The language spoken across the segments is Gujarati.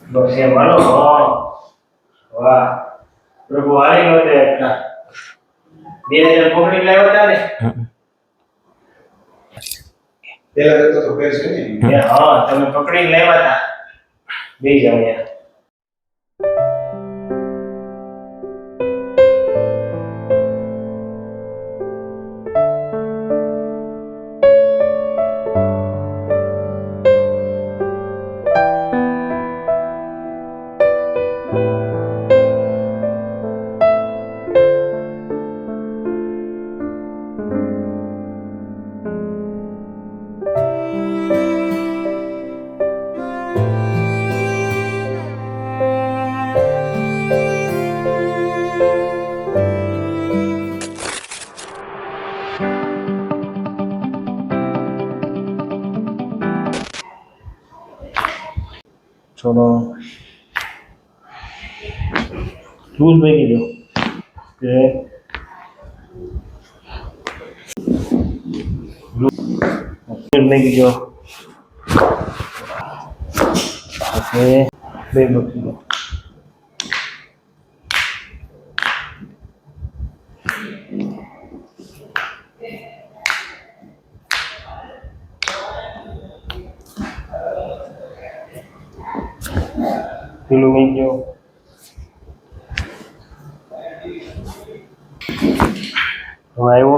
બસ એ માનો વાહ પ્રભુ હારી નો તે 2000 પકડી લાવ્યા હતા ને પેલા તો ફેર છે ને હા તમે પકડી લાવ્યા હતા બે જણ્યા चलो दूध में की जो के दूध में की जो ओके बे बकी जो किलो में जो આવ્યો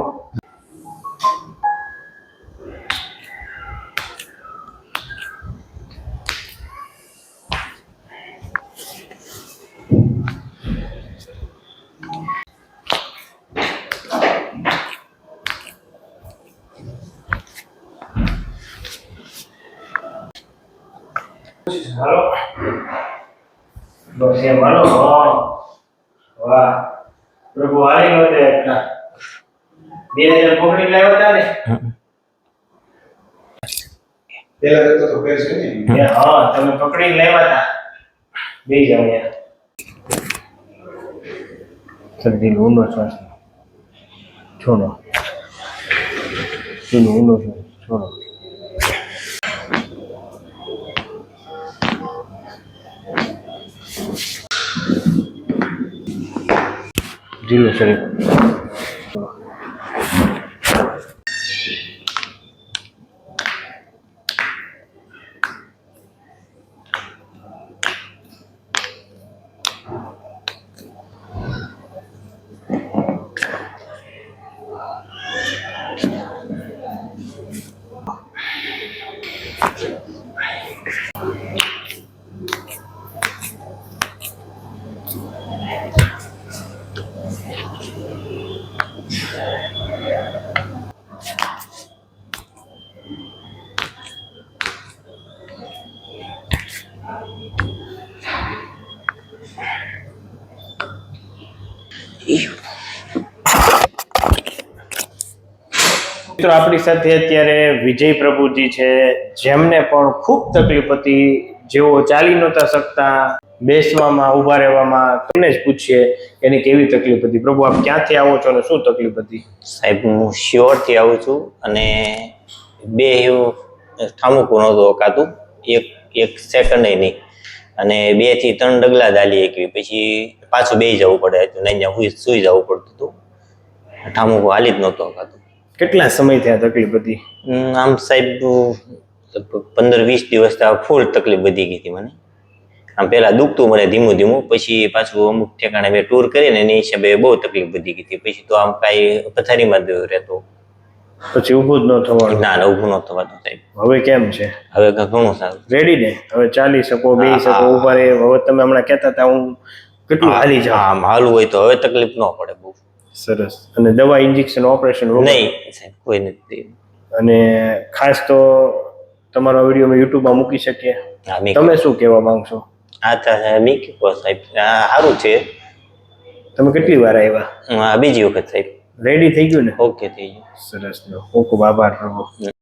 હાલો બસ એ માનો વાહ પ્રભુ હારી નો તે 2000 પકડી લાવ્યા હતા ને પેલા તો ફેર છે ને હા તમે પકડી લાવ્યા હતા બે જણ્યા જલ્દી ઊંડો શ્વાસ છોડો જલ્દી ઊંડો શ્વાસ છોડો ઢીલો શરીર મિત્રો આપણી સાથે અત્યારે વિજય પ્રભુજી છે જેમને પણ ખૂબ તકલીફ હતી જેઓ ચાલી નહોતા શકતા બેસવામાં ઊભા રહેવામાં તમને જ પૂછીએ એની કેવી તકલીફ હતી પ્રભુ આપ ક્યાંથી આવો છો અને શું તકલીફ હતી સાહેબ હું શિયોરથી આવું છું અને બે એવું ઠામુકું નહોતું અકાતું એક સેકન્ડ નહીં અને 2 થી 3 ડગલા ચાલી એકવી પછી પાછું બેસી જવું પડે હતું નહીં સુઈ જવું પડતું હતું ઠામુકું હાલી જ નહોતું અકાતું કેટલા સમયથી આ તકલીફ હતી આમ સાહેબ 15-20 દિવસ ફૂલ તકલીફ વધી ગઈ હતી મને આમ પહેલાં દુખતું મને ધીમું ધીમું પછી પાછું અમુક ઠેકાણે મેં ટૂર કરીને એની હિસાબે બહુ તકલીફ વધી ગઈ હતી પછી તો આમ કાંઈ પથારીમાં જ રહેતો પછી ઊભું જ ન થવાનું ના ઊભું ન થવાતું સાહેબ હવે કેમ છે હવે ઘણું સારું રેડી ને હવે ચાલી શકો બેસી શકો ઊભા રહે હવે તમે હમણાં કહેતા હતા હું કેટલું હાલી જાઉં આમ હાલવું હોય તો હવે તકલીફ ન પડે બહુ સરસ અને દવા ઇન્જેક્શન ઓપરેશન નહીં સાહેબ કોઈ નથી અને ખાસ તો તમારો વિડીયો અમે યુટ્યુબમાં મૂકી શકીએ તમે શું કહેવા માંગશો હા મીક સાહેબ સારું છે તમે કેટલી વાર આવ્યા બીજી વખત સાહેબ રેડી થઈ ગયું ને ઓકે થઈ ગયું સરસ ખૂબ ખૂબ આભાર પ્રભુ